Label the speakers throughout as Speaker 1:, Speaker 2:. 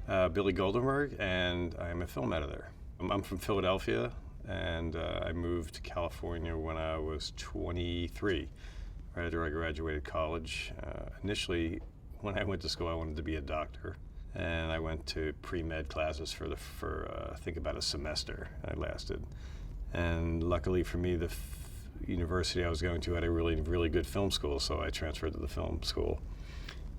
Speaker 1: Billy Goldenberg, and I'm a film editor. I'm from Philadelphia, and I moved to California when I was 23, right after I graduated college. Initially, when I went to school, I wanted to be a doctor, and I went to pre-med classes for I think about a semester. I lasted, and luckily for me, the university I was going to had a really good film school, so I transferred to the film school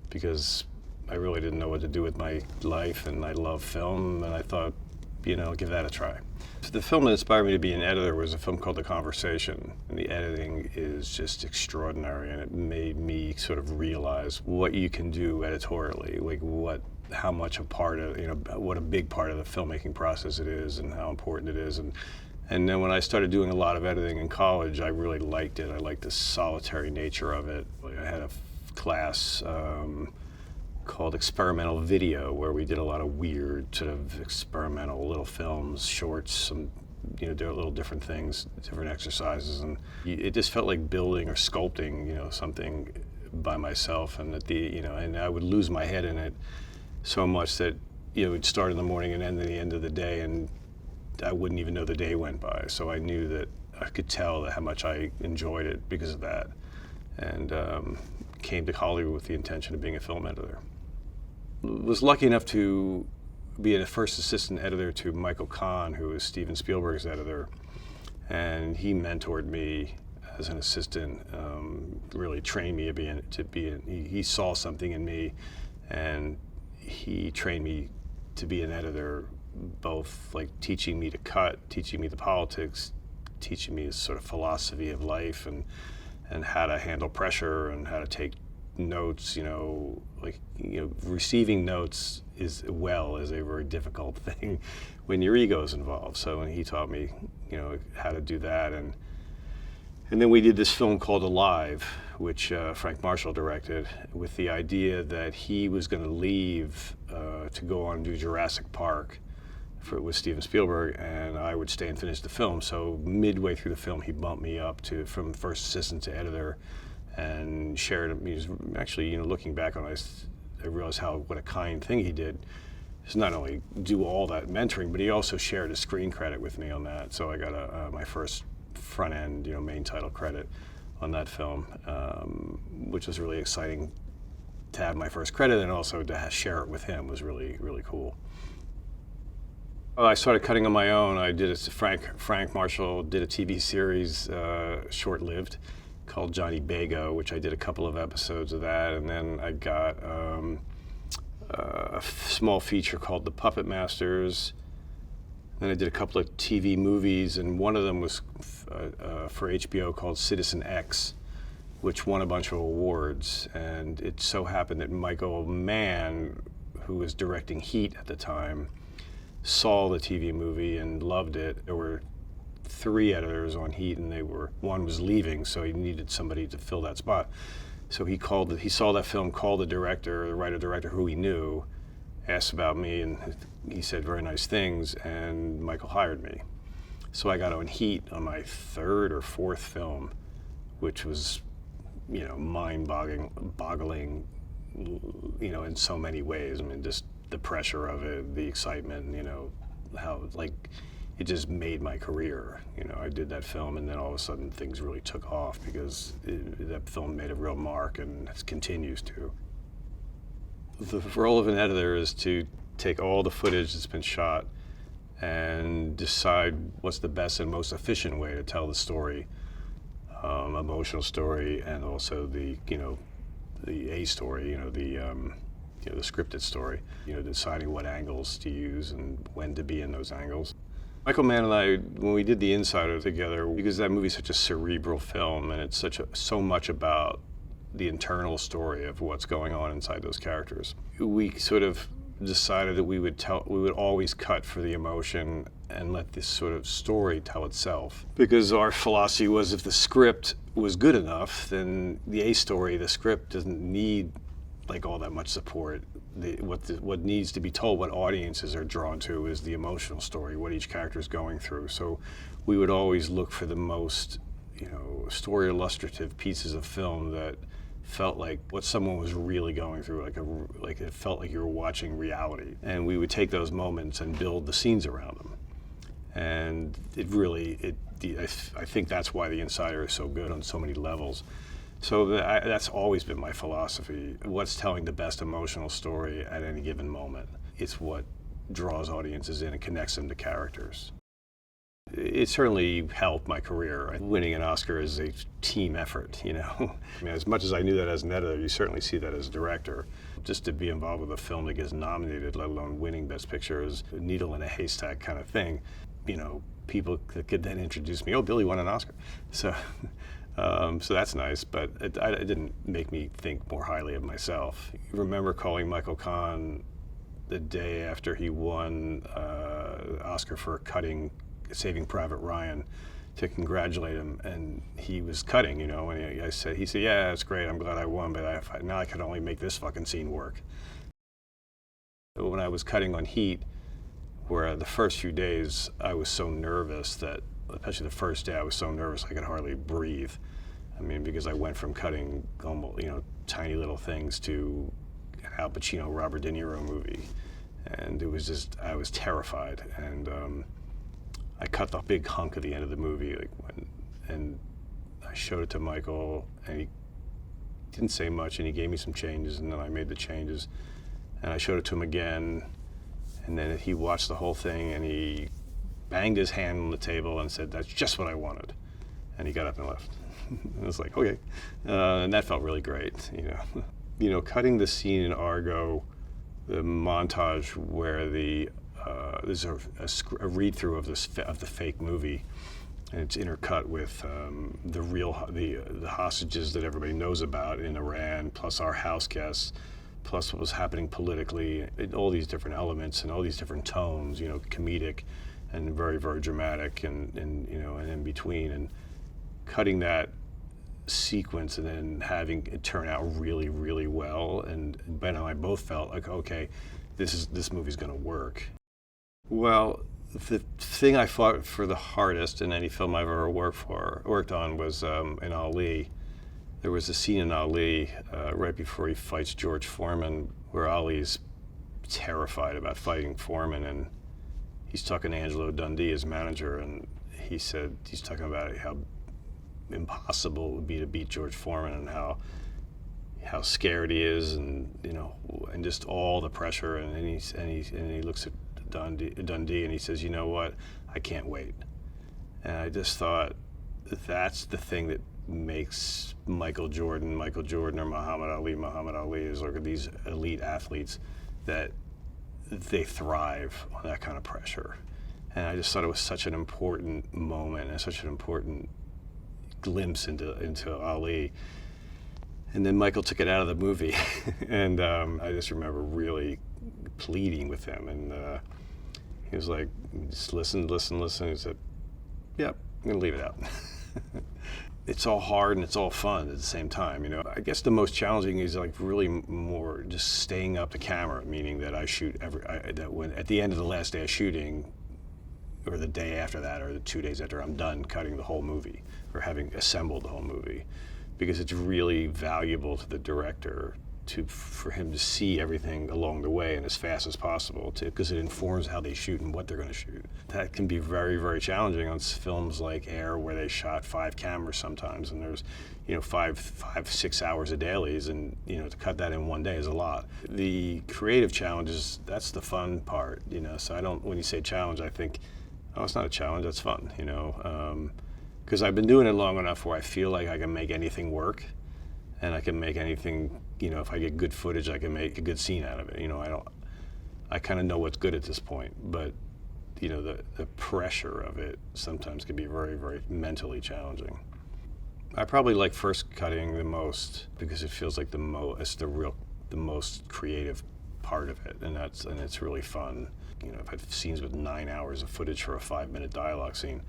Speaker 1: because I really didn't know what to do with my life, and I love film, and I thought, give that a try. So the film that inspired me to be an editor was a film called The Conversation, and the editing is just extraordinary, and it made me sort of realize what you can do editorially, like how much a part of, what a big part of the filmmaking process it is, and how important it is. And then when I started doing a lot of editing in college, I really liked it. I liked the solitary nature of it. I had a class called experimental video, where we did a lot of weird sort of experimental little films, shorts, some little different things, different exercises, and it just felt like building or sculpting something by myself. And and I would lose my head in it so much that it'd start in the morning and end at the end of the day, and I wouldn't even know the day went by. So I knew that I could tell how much I enjoyed it because of that, and came to Hollywood with the intention of being a film editor. Was lucky enough to be a first assistant editor to Michael Kahn, who was Steven Spielberg's editor, and he mentored me as an assistant, really trained me he saw something in me, and he trained me to be an editor, both like teaching me to cut, teaching me the politics, teaching me this sort of philosophy of life, and how to handle pressure and how to take notes. Receiving notes is a very difficult thing when your ego is involved. So he taught me, how to do that, and then we did this film called Alive, which Frank Marshall directed, with the idea that he was going to leave to go on and do Jurassic Park with Steven Spielberg, and I would stay and finish the film. So midway through the film, he bumped me up from first assistant to editor, and shared. He was actually, looking back on it, I realized what a kind thing he did. Is not only do all that mentoring, but he also shared a screen credit with me on that. So I got my first front end, main title credit on that film, which was really exciting to have my first credit, and also to share it with him was really, really cool. I started cutting on my own. I did it. Frank Marshall did a TV series, short-lived, called Johnny Bago, which I did a couple of episodes of that, and then I got a small feature called The Puppet Masters. Then I did a couple of TV movies, and one of them was for HBO called Citizen X, which won a bunch of awards. And it so happened that Michael Mann, who was directing Heat at the time, saw the TV movie and loved it. There were 3 editors on Heat, and one was leaving, so he needed somebody to fill that spot. So he saw that film, called the writer-director who he knew, asked about me, and he said very nice things, and Michael hired me. So I got on Heat on my 3rd or 4th film, which was, mind-boggling, in so many ways. I mean, just the pressure of it, the excitement, how, it just made my career. I did that film, and then all of a sudden things really took off because that film made a real mark, and it continues to. The role of an editor is to take all the footage that's been shot and decide what's the best and most efficient way to tell the story, emotional story, and also the A story, the scripted story, deciding what angles to use and when to be in those angles. Michael Mann and I, when we did The Insider together, because that movie's such a cerebral film, and it's so much about the internal story of what's going on inside those characters, we sort of decided that we would always cut for the emotion and let this sort of story tell itself. Because our philosophy was, if the script was good enough, then the A story, the script, doesn't need all that much support. What needs to be told, what audiences are drawn to, is the emotional story, what each character is going through. So we would always look for the most, story illustrative pieces of film that felt like what someone was really going through, like it felt like you were watching reality. And we would take those moments and build the scenes around them. And I think that's why The Insider is so good on so many levels. So that's always been my philosophy. What's telling the best emotional story at any given moment? It's what draws audiences in and connects them to characters. It certainly helped my career. Winning an Oscar is a team effort, you know. I mean, as much as I knew that as an editor, you certainly see that as a director. Just to be involved with a film that gets nominated, let alone winning Best Picture, is a needle in a haystack kind of thing. You know, people that could then introduce me, oh, Billy won an Oscar. So that's nice, but it didn't make me think more highly of myself. You remember calling Michael Kahn the day after he won Oscar for Saving Private Ryan to congratulate him, and he was cutting, you know, and he said, yeah, it's great, I'm glad I won, but now I could only make this fucking scene work. When I was cutting on Heat, where the first few days I was so nervous that, especially the first day, I was so nervous I could hardly breathe. I mean, because I went from cutting almost, you know, tiny little things to an Al Pacino, Robert De Niro movie, and it was just, I was terrified. And I cut the big hunk at the end of the movie, and I showed it to Michael, and he didn't say much, and he gave me some changes, and then I made the changes, and I showed it to him again, and then he watched the whole thing, and he banged his hand on the table and said, that's just what I wanted, and he got up and left. I was like, okay, and that felt really great, you know. You know, cutting the scene in Argo, the montage where there's a read-through of the fake movie, and it's intercut with the hostages that everybody knows about in Iran, plus our house guests, plus what was happening politically, all these different elements and all these different tones, you know, comedic and very, very dramatic, and you know, and in between, and cutting that sequence and then having it turn out really, really well. And Ben and I both felt like, okay, this movie's going to work. Well, the thing I fought for the hardest in any film I've ever worked on was in Ali. There was a scene in Ali right before he fights George Foreman, where Ali's terrified about fighting Foreman, and he's talking to Angelo Dundee, his manager, and he's talking about how impossible it would be to beat George Foreman, and how scared he is, and you know, and just all the pressure, and he looks at Dundee and he says, you know what, I can't wait. And I just thought, that's the thing that makes Michael Jordan or Muhammad Ali is like these elite athletes, that they thrive on that kind of pressure. And I just thought it was such an important moment and such an important glimpse into Ali. And then Michael took it out of the movie, and I just remember really pleading with him, and he was like, just listen. He said, yep, I'm gonna leave it out. It's all hard and it's all fun at the same time, you know. I guess the most challenging is like really more just staying up the camera, meaning that I shoot at the end of the last day of shooting, or the day after that, or the 2 days after I'm done cutting the whole movie, or having assembled the whole movie, because it's really valuable to the director for him to see everything along the way and as fast as possible, because it informs how they shoot and what they're going to shoot. That can be very, very challenging on films like Air, where they shot 5 cameras sometimes, and there's, you know, 5-6 hours of dailies, and you know, to cut that in one day is a lot. The creative challenges, that's the fun part, you know. So I don't, when you say challenge, I think, oh, it's not a challenge, that's fun, you know, because I've been doing it long enough where I feel like I can make anything work, and I can make anything, you know, if I get good footage, I can make a good scene out of it. You know, I kind of know what's good at this point, but you know, the pressure of it sometimes can be very, very mentally challenging. I probably like first cutting the most, because it feels like the most creative part of it, and it's really fun. You know, I've had scenes with 9 hours of footage for a 5-minute dialogue scene,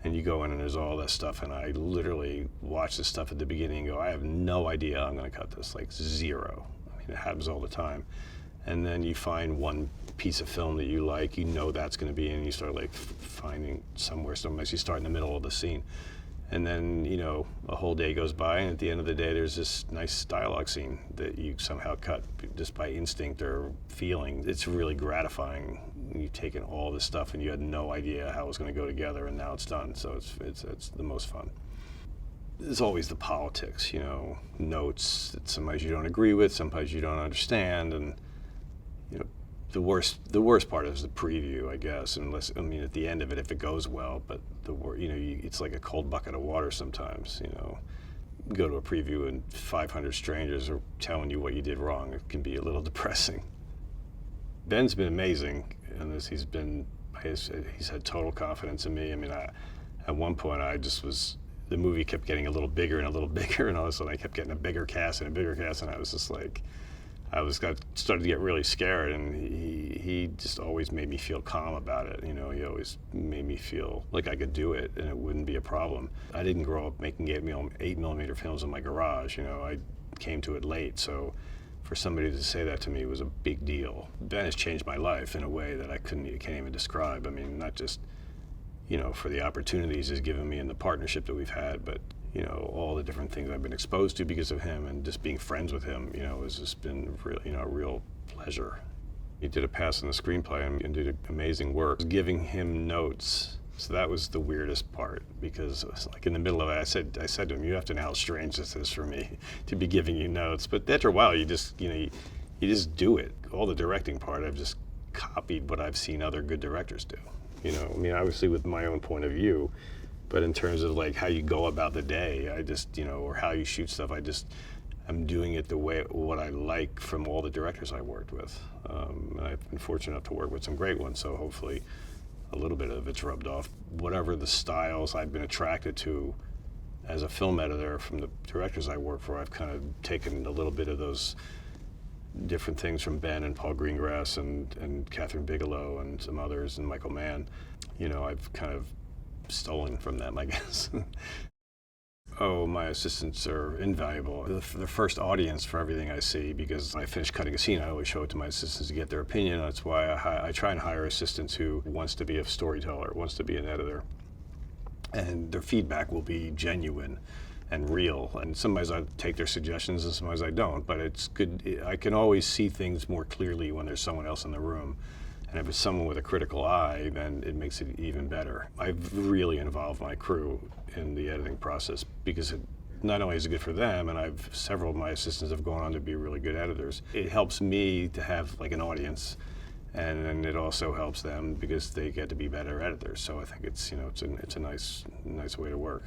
Speaker 1: and you go in and there's all that stuff, and I literally watch this stuff at the beginning and go, I have no idea I'm going to cut this, like zero. I mean, it happens all the time. And then you find one piece of film that you like, you know that's going to be in, and you start like finding somewhere, sometimes you start in the middle of the scene. And then, a whole day goes by, and at the end of the day, there's this nice dialogue scene that you somehow cut just by instinct or feeling. It's really gratifying. You've taken all this stuff, and you had no idea how it was going to go together, and now it's done. So it's the most fun. There's always the politics, notes that sometimes you don't agree with, sometimes you don't understand, and the worst part is the preview, I guess. At the end of it, if it goes well, but it's like a cold bucket of water sometimes. Go to a preview and 500 strangers are telling you what you did wrong. It can be a little depressing. Ben's been amazing in this. He's had total confidence in me. At one point, the movie kept getting a little bigger and a little bigger, and all of a sudden I kept getting a bigger cast and a bigger cast, and I was just like, started to get really scared, and he just always made me feel calm about it. He always made me feel like I could do it and it wouldn't be a problem. I didn't grow up making 8mm films in my garage. I came to it late, so for somebody to say that to me was a big deal. Ben has changed my life in a way that I can't even describe. Not just for the opportunities he's given me and the partnership that we've had, but all the different things I've been exposed to because of him, and just being friends with him, has just been really, a real pleasure. He did a pass on the screenplay and did amazing work, giving him notes. So that was the weirdest part, because like in the middle of it, I said to him, "You have to know how strange this is for me to be giving you notes." But after a while, you just do it. All the directing part, I've just copied what I've seen other good directors do. Obviously with my own point of view. But in terms of like how you go about the day, I just, or how you shoot stuff, I'm doing it what I like from all the directors I worked with. And I've been fortunate enough to work with some great ones, so hopefully a little bit of it's rubbed off. Whatever the styles I've been attracted to as a film editor from the directors I work for, I've kind of taken a little bit of those different things from Ben and Paul Greengrass and Catherine Bigelow and some others, and Michael Mann. I've kind of stolen from them, I guess. Oh, my assistants are invaluable. They're the first audience for everything I see, because when I finish cutting a scene, I always show it to my assistants to get their opinion. That's why I try and hire assistants who wants to be a storyteller, wants to be an editor. And their feedback will be genuine and real. And sometimes I take their suggestions and sometimes I don't, but it's good. I can always see things more clearly when there's someone else in the room. And if it's someone with a critical eye, then it makes it even better. I've really involved my crew in the editing process, because not only is it good for them, and several of my assistants have gone on to be really good editors. It helps me to have like an audience, and then it also helps them because they get to be better editors. So I think it's a nice way to work.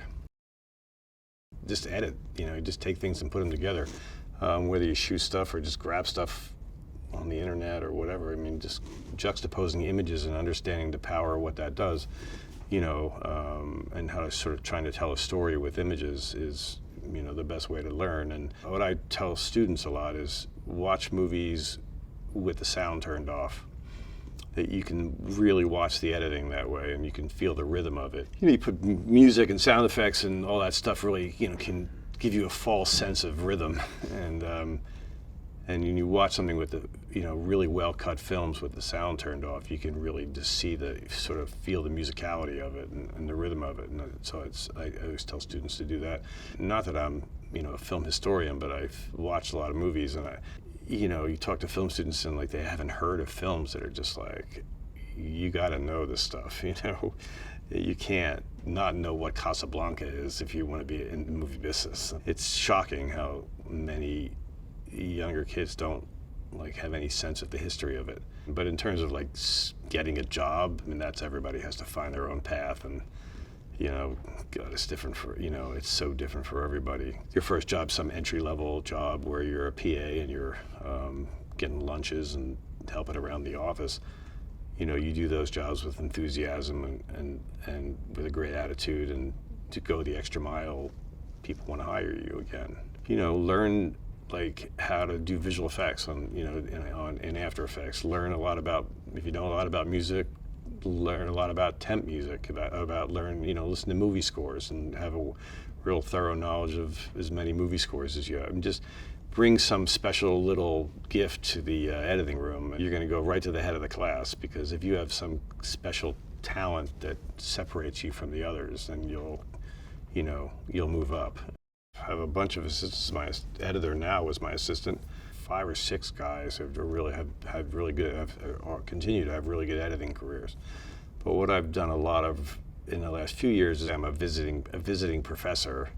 Speaker 1: Just edit, just take things and put them together. Whether you shoot stuff or just grab stuff on the internet or whatever. Just juxtaposing images and understanding the power of what that does, and how to sort of trying to tell a story with images is, the best way to learn. And what I tell students a lot is watch movies with the sound turned off. That you can really watch the editing that way, and you can feel the rhythm of it. You put music and sound effects and all that stuff really, can give you a false sense of rhythm. And when you watch something with the, really well-cut films with the sound turned off, you can really just feel the musicality of it and the rhythm of it. And so I always tell students to do that. Not that I'm, a film historian, but I've watched a lot of movies, and you talk to film students and like they haven't heard of films that are just like, you got to know this stuff. You can't not know what Casablanca is if you want to be in the movie business. It's shocking how many younger kids don't have any sense of the history of it. But in terms of getting a job, that's everybody has to find their own path, and God, it's different it's so different for everybody. Your first job's some entry-level job where you're a PA and you're getting lunches and helping around the office. You do those jobs with enthusiasm and with a great attitude, and to go the extra mile, people want to hire you again. Learn how to do visual effects in After Effects. Learn a lot about, if you know a lot about music, learn a lot about temp music, listen to movie scores and have a real thorough knowledge of as many movie scores as you have. And just bring some special little gift to the editing room. You're going to go right to the head of the class, because if you have some special talent that separates you from the others, then you'll you'll move up. I have a bunch of assistants. My editor now was my assistant. 5 or 6 guys have had really good, or continue to have really good editing careers. But what I've done a lot of in the last few years is I'm a visiting professor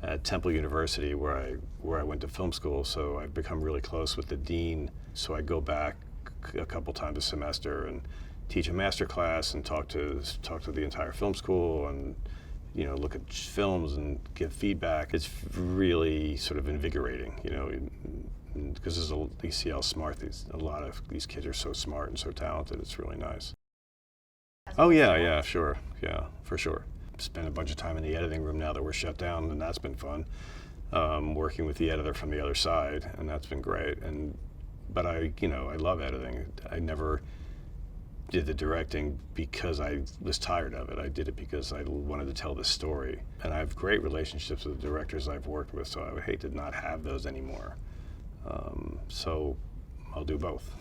Speaker 1: at Temple University, where I went to film school. So I've become really close with the dean. So I go back a couple times a semester and teach a master class and talk to the entire film school and look at films and give feedback. It's really sort of invigorating, because you see how smart a lot of these kids are. So smart and so talented. It's really nice. Oh yeah, sure, yeah, for sure. Spent a bunch of time in the editing room now that we're shut down, and that's been fun. Working with the editor from the other side, and that's been great. But I love editing. I never did the directing because I was tired of it. I did it because I wanted to tell this story. And I have great relationships with the directors I've worked with, so I would hate to not have those anymore. So I'll do both.